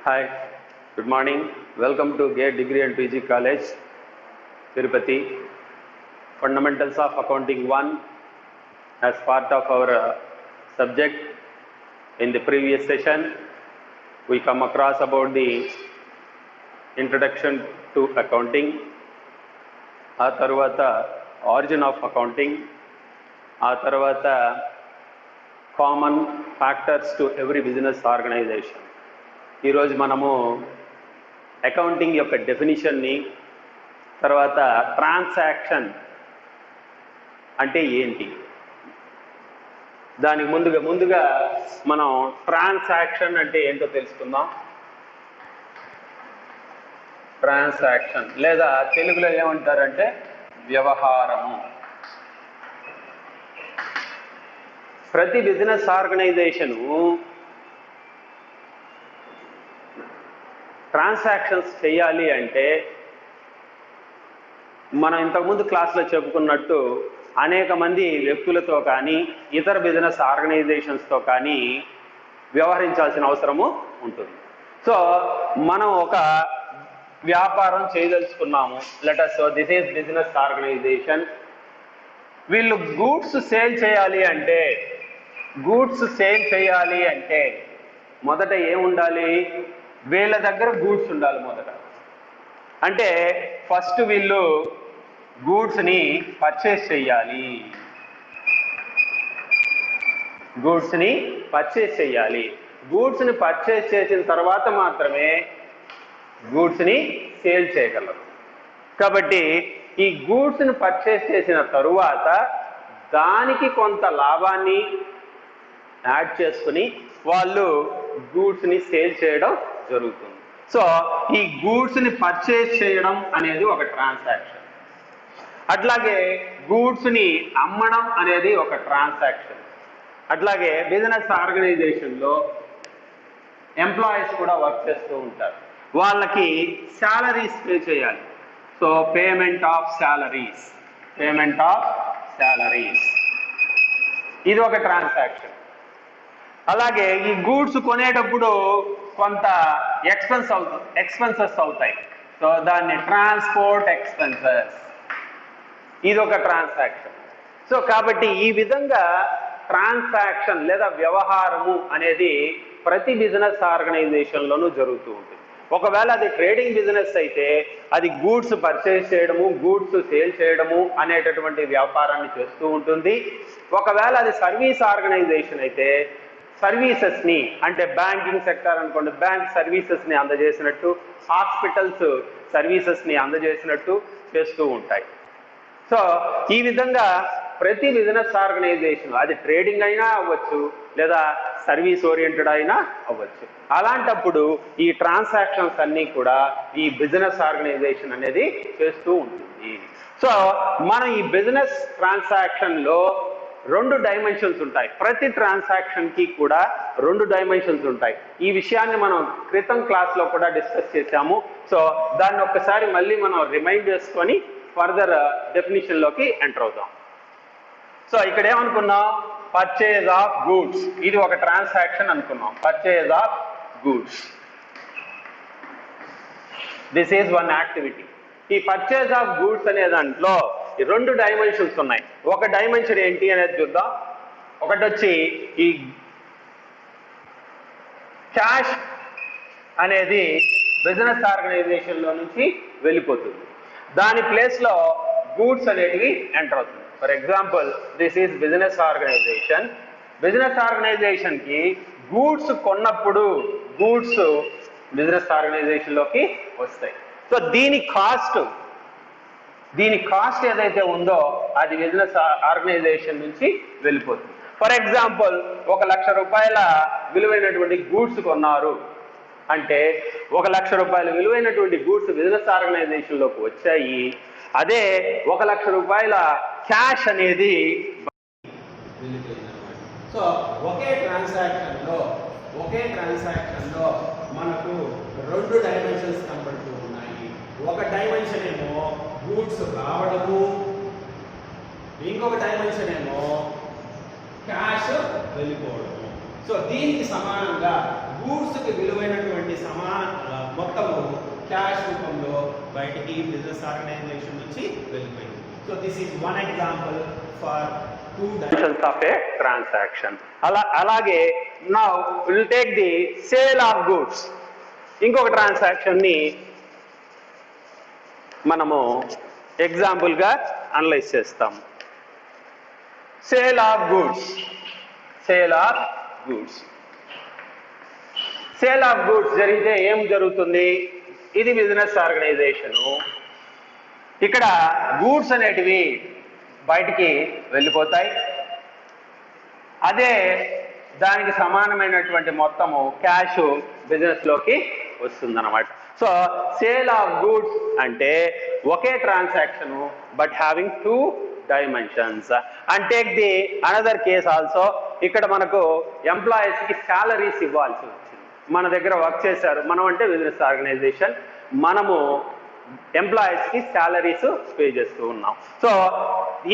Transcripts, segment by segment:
Hi, good morning. Welcome to GATE Degree and PG College, Tirupati. Fundamentals of Accounting 1 as part of our subject. In the previous session, we come across about the introduction to accounting, ఆ తర్వాత origin of accounting, ఆ తర్వాత common factors to every business organization. ఈరోజు మనము accounting యొక్క డెఫినిషన్ని, తర్వాత transaction అంటే ఏంటి, దానికి ముందుగా మనం ట్రాన్సాక్షన్ అంటే ఏంటో తెలుసుకుందాం. ట్రాన్సాక్షన్ లేదా తెలుగులో ఏమంటారంటే వ్యవహారము. ప్రతి బిజినెస్ ఆర్గనైజేషను ట్రాన్సాక్షన్స్ చేయాలి అంటే మనం ఇంతకుముందు క్లాస్లో చెప్పుకున్నట్టు అనేక మంది వ్యక్తులతో కానీ ఇతర బిజినెస్ ఆర్గనైజేషన్స్తో కానీ వ్యవహరించాల్సిన అవసరము ఉంటుంది. సో మనం ఒక వ్యాపారం చేయదలుచుకున్నాము. Let so this is business organisation. వీళ్ళు గూడ్స్ సేల్ చేయాలి అంటే మొదట ఏముండాలి? వీళ్ళ దగ్గర గూడ్స్ ఉండాలి మొదట. అంటే ఫస్ట్ వీళ్ళు గూడ్స్ని పర్చేస్ చేయాలి. గూడ్స్ని పర్చేస్ చేసిన తర్వాత మాత్రమే గూడ్స్ని సేల్ చేయగలరు. కాబట్టి ఈ గూడ్స్ని పర్చేస్ చేసిన తరువాత దానికి కొంత లాభాన్ని యాడ్ చేసుకుని వాళ్ళు గూడ్స్ని సేల్ చేయడం జరుగుతుంది. సో ఈ గూడ్స్ని పర్చేస్ చేయడం అనేది ఒక ట్రాన్సాక్షన్. అట్లాగే గూడ్స్ని అమ్మడం అనేది ఒక ట్రాన్సాక్షన్. అట్లాగే బిజినెస్ ఆర్గనైజేషన్లో ఎంప్లాయీస్ కూడా వర్క్ చేస్తూ ఉంటారు. వాళ్ళకి శాలరీస్ పే చేయాలి. సో పేమెంట్ ఆఫ్ శాలరీస్ ఇది ఒక ట్రాన్సాక్షన్. అలాగే ఈ గూడ్స్ కొనేటప్పుడు కొంత ఎక్స్పెన్సెస్ అవుతాయి. సో దాన్ని ట్రాన్స్పోర్ట్ ఎక్స్పెన్సెస్, ఇది ఒక ట్రాన్సాక్షన్. సో కాబట్టి ఈ విధంగా ట్రాన్సాక్షన్ లేదా వ్యవహారము అనేది ప్రతి బిజినెస్ ఆర్గనైజేషన్లోనూ జరుగుతూ ఉంటుంది. ఒకవేళ అది ట్రేడింగ్ బిజినెస్ అయితే అది గూడ్స్ పర్చేస్ చేయడము, గూడ్స్ సేల్ చేయడము అనేటటువంటి వ్యాపారాన్ని చేస్తూ ఉంటుంది. ఒకవేళ అది సర్వీస్ ఆర్గనైజేషన్ అయితే సర్వీసెస్ని, అంటే బ్యాంకింగ్ సెక్టర్ అనుకోండి, బ్యాంక్ సర్వీసెస్ని అందజేసినట్టు, హాస్పిటల్స్ సర్వీసెస్ని అందజేసినట్టు చేస్తూ ఉంటాయి. సో ఈ విధంగా ప్రతి బిజినెస్ ఆర్గనైజేషన్ అది ట్రేడింగ్ అయినా అవ్వచ్చు లేదా సర్వీస్ ఓరియంటెడ్ అయినా అవ్వచ్చు. అలాంటప్పుడు ఈ ట్రాన్సాక్షన్స్ అన్నీ కూడా ఈ బిజినెస్ ఆర్గనైజేషన్ అనేది చేస్తూ ఉంటుంది. సో మనం ఈ బిజినెస్ ట్రాన్సాక్షన్లో 2 డైమెన్షన్స్ ఉంటాయి. ప్రతి ట్రాన్సాక్షన్కి కూడా 2 డైమెన్షన్స్ ఉంటాయి. ఈ విషయాన్ని మనం క్రితం క్లాస్లో కూడా డిస్కస్ చేశాము. సో దాన్ని ఒక్కసారి మళ్ళీ మనం రిమైండ్ చేసుకొని ఫర్దర్ డెఫినిషన్లోకి ఎంటర్ అవుతాం. సో ఇక్కడ ఏమనుకున్నాం? పర్చేజ్ ఆఫ్ గూడ్స్, ఇది ఒక ట్రాన్సాక్షన్ అనుకున్నాం. Purchase of goods, this is one activity. ఈ పర్చేజ్ ఆఫ్ గూడ్స్ అనే దాంట్లో 2 డైమెన్షన్స్ ఉన్నాయి. ఒక డైమెన్షన్ ఏంటి అనేది చూద్దాం. ఒకటి వచ్చి ఈ క్యాష్ అనేది బిజినెస్ ఆర్గనైజేషన్లో నుంచి వెళ్ళిపోతుంది. దాని ప్లేస్లో గూడ్స్ అనేటివి ఎంటర్ అవుతుంది. For example this is business organisation. Business ఆర్గనైజేషన్కి గూడ్స్ కొన్నప్పుడు గూడ్స్ బిజినెస్ ఆర్గనైజేషన్లోకి వస్తాయి. సో దీని కాస్ట్ ఏదైతే ఉందో అది బిజినెస్ ఆర్గనైజేషన్ నుంచి వెళ్ళిపోతుంది. ఫర్ ఎగ్జాంపుల్ 1,00,000 రూపాయల విలువైనటువంటి గూడ్స్ కొన్నారు అంటే 1,00,000 రూపాయల విలువైనటువంటి గూడ్స్ బిజినెస్ ఆర్గనైజేషన్లోకి వచ్చాయి. అదే 1,00,000 రూపాయల క్యాష్ అనేది వెళ్ళిపోయిందన్నమాట. సో ఒకే ట్రాన్సాక్షన్లో మనకు 2 డైమెన్షన్స్ కనబడుతూ ఉన్నాయి. ఒక డైమెన్షన్ ఏమో గూడ్స్ రావడము, ఇంకొక డైమెన్షన్ ఏమో క్యాష్ వెళ్ళిపోవడము. సో దీనికి సమానంగా గూడ్స్కి విలువైనటువంటి సమాన మొత్తము క్యాష్ రూపంలో బయటికి బిజినెస్ ఆర్గనైజేషన్ నుంచి వెళ్ళిపోయింది. So this is one example for two dimensions of a transaction. అలాగే now we'll take the sale of goods. ఇంకొక ట్రాన్సాక్షన్ ని మనము ఎగ్జాంపుల్ గా అనలైజ్ చేస్తాం. Sale of goods. Sale of goods. Sale of goods జరిగితే ఏం జరుగుతుంది? ఇది బిజినెస్ ఆర్గనైజేషన్. ఇక్కడ గూడ్స్ అనేటివి బయటికి వెళ్ళిపోతాయి. అదే దానికి సమానమైనటువంటి మొత్తము క్యాష్ బిజినెస్ లోకి వస్తుందన్నమాట. సో సేల్ ఆఫ్ గూడ్స్ అంటే ఒకే transaction but having two dimensions. And take the another case also. ఇక్కడ మనకు ఎంప్లాయీస్ కి శాలరీస్ ఇవ్వాల్సి వచ్చింది. మన దగ్గర వర్క్ చేశారు, మనం అంటే బిజినెస్ ఆర్గనైజేషన్, మనము ఎంప్లాయీస్ కి శాలరీస్ పే చేస్తూ ఉన్నాం. సో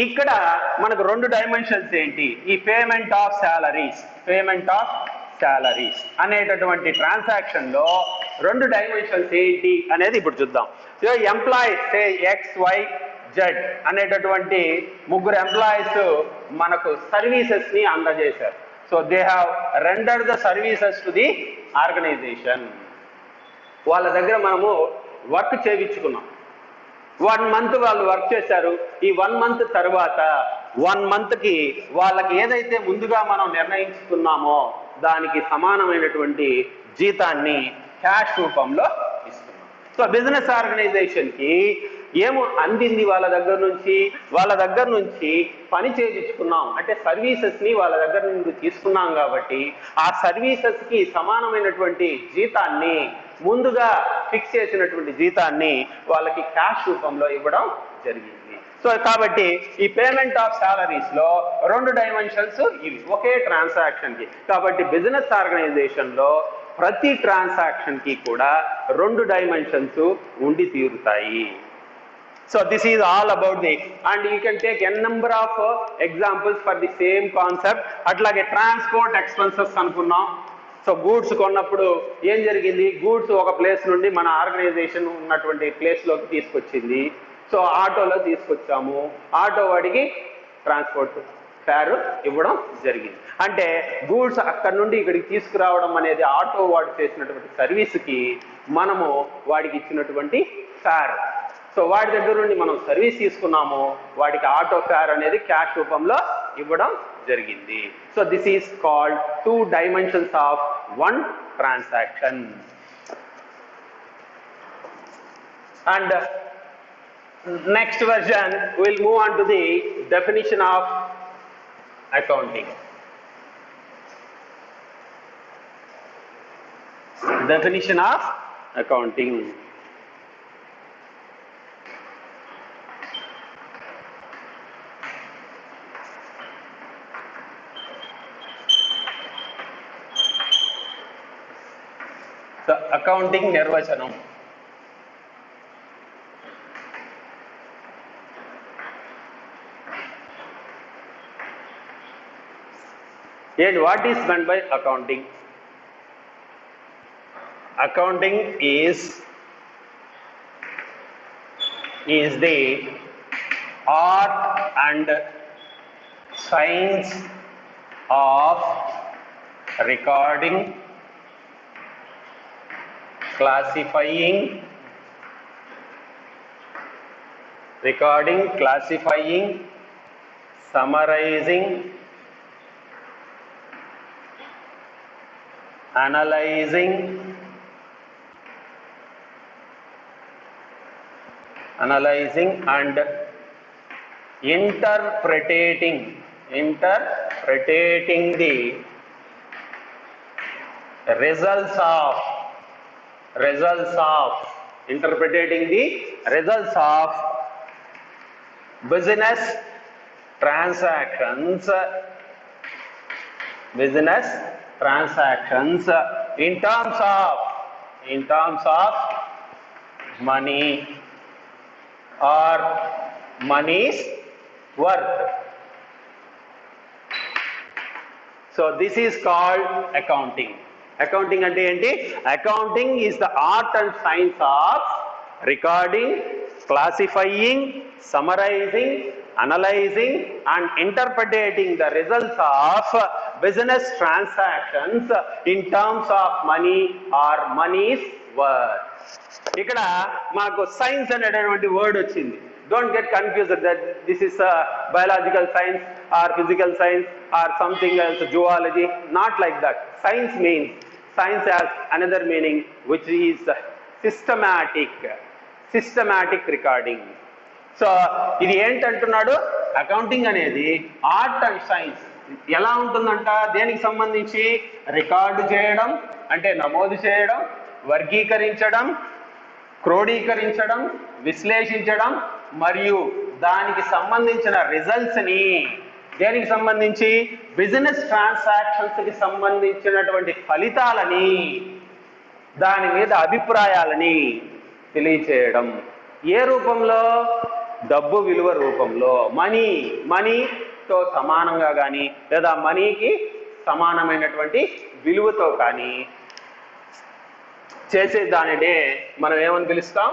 ఇక్కడ మనకు రెండు డైమెన్షన్స్ ఏంటి? ఈ payment of salaries, payment of salaries అనేటటువంటి ట్రాన్సాక్షన్ లో రెండు డైమెన్షన్స్ ఏంటి అనేది ఇప్పుడు చూద్దాం. ఎంప్లాయీస్ XYZ అనేటటువంటి ముగ్గురు ఎంప్లాయీస్ మనకు సర్వీసెస్ ని అందజేశారు. So they have rendered the services to the organization. వాళ్ళ దగ్గర మనము వర్క్ చేయించుకున్నాం. 1 month వాళ్ళు వర్క్ చేశారు. ఈ 1 month తర్వాత 1 month కి వాళ్ళకి ఏదైతే ముందుగా మనం నిర్ణయించుకున్నామో దానికి సమానమైనటువంటి జీతాన్ని క్యాష్ రూపంలో ఇస్తున్నాం. సో బిజినెస్ ఆర్గనైజేషన్ కి ఏమో అందింది వాళ్ళ దగ్గర నుంచి పని చేయించుకున్నాం అంటే సర్వీసెస్ ని వాళ్ళ దగ్గర నుండి తీసుకున్నాం కాబట్టి ఆ సర్వీసెస్ కి సమానమైనటువంటి జీతాన్ని, ముందుగా ఫిక్స్ చేసినటువంటి జీతాన్ని వాళ్ళకి క్యాష్ రూపంలో ఇవ్వడం జరిగింది. సో కాబట్టి ఈ పేమెంట్ ఆఫ్ సాలరీస్ లో రెండు డైమెన్షన్స్ ఇవి ఒకే ట్రాన్సాక్షన్ కి. కాబట్టి బిజినెస్ ఆర్గనైజేషన్ లో ప్రతి ట్రాన్సాక్షన్ కి కూడా రెండు డైమెన్షన్స్ ఉండి తీరుతాయి. So this is all about the, and you can take n number of examples for the same concept. అట్లాగే ట్రాన్స్పోర్ట్ ఎక్స్పెన్సెస్ అనుకున్నాం. సో గూడ్స్ కొన్నప్పుడు ఏం జరిగింది? గూడ్స్ ఒక ప్లేస్ నుండి మన ఆర్గనైజేషన్ ఉన్నటువంటి ప్లేస్ లోకి తీసుకొచ్చింది. సో ఆటోలో తీసుకొచ్చాము, ఆటో వాడికి ట్రాన్స్పోర్ట్ ఫేర్ ఇవ్వడం జరిగింది. అంటే గూడ్స్ అక్కడ నుండి ఇక్కడికి తీసుకురావడం అనేది ఆటో వాడు చేసినటువంటి సర్వీస్కి మనము వాడికి ఇచ్చినటువంటి ఫేర్. సో వాడి దగ్గర నుండి మనం సర్వీస్ తీసుకున్నాము, వాడికి ఆటో ఫేర్ అనేది క్యాష్ రూపంలో ఇవ్వడం జరిగింది. So this is called two dimensions of one transaction. And next version will move on to the definition of accounting. Definition of accounting. The accounting నిర్వచనం. And what is meant by accounting? Accounting is the art and science of recording, classifying, summarizing, analyzing and interpreting the results of business transactions in terms of money or money's worth. So this is called accounting. Accounting అంటే ఏంటి? Accounting is the art and science of recording, classifying, summarising, analysing and interpreting the results of business transactions in terms of money or money's worth. ఇక్కడ మాకు science అనేటటువంటి word వచ్చింది. Don't get confused that this is a biological science or physical science or something else, zoology. Not like that. Science means, science has another meaning which is systematic recording. So ఇది ఏంటంటున్నాడు? Accounting అనేది art and science. ఎలా ఉంటుందంట? దేనికి సంబంధించి? Record చేయడం అంటే నమోదు చేయడం, వర్గీకరించడం, క్రోడీకరించడం, విశ్లేషించడం మరియు దానికి సంబంధించిన రిజల్ట్స్ని దేనికి సంబంధించి? బిజినెస్ ట్రాన్సాక్షన్స్కి సంబంధించినటువంటి ఫలితాలని, దాని మీద అభిప్రాయాలని తెలియచేయడం. ఏ రూపంలో? డబ్బు విలువ రూపంలో. మనీతో సమానంగా కానీ లేదా మనీకి సమానమైనటువంటి విలువతో కానీ చేసే దానినే మనం ఏమని పిలుస్తాం?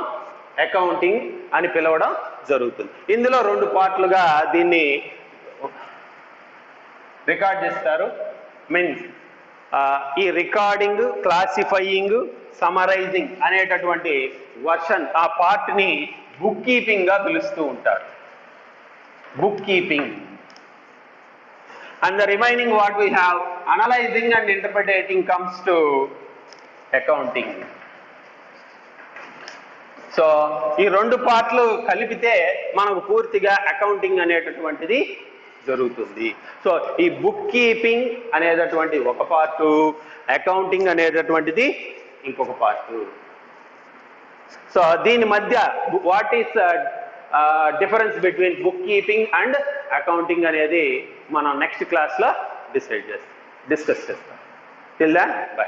అకౌంటింగ్ అని పిలవడం జరుగుతుంది. ఇందులో 2 పార్ట్లుగా దీన్ని రికార్డ్ చేస్తారు. మీన్స్ ఈ రికార్డింగ్, క్లాసిఫైయింగ్, సమరైజింగ్ అనేటటువంటి వర్షన్, ఆ పార్ట్ని బుక్ కీపింగ్ గా పిలుస్తూ ఉంటారు. Book keeping. And the remaining what we have analysing and ఇంటర్ప్రిటేటింగ్ comes to accounting. So ఈ 2 పార్ట్లు కలిపితే మనకు పూర్తిగా అకౌంటింగ్ అనేటటువంటిది జరుగుతుంది. సో ఈ బుక్ కీపింగ్ అనేటటువంటి ఒక పార్టు, అకౌంటింగ్ అనేటటువంటిది ఇంకొక పార్టు. సో దీని మధ్య what is difference between book keeping and accounting అనేది మనం నెక్స్ట్ క్లాస్లో డిస్కస్ చేస్తాం. Till then by.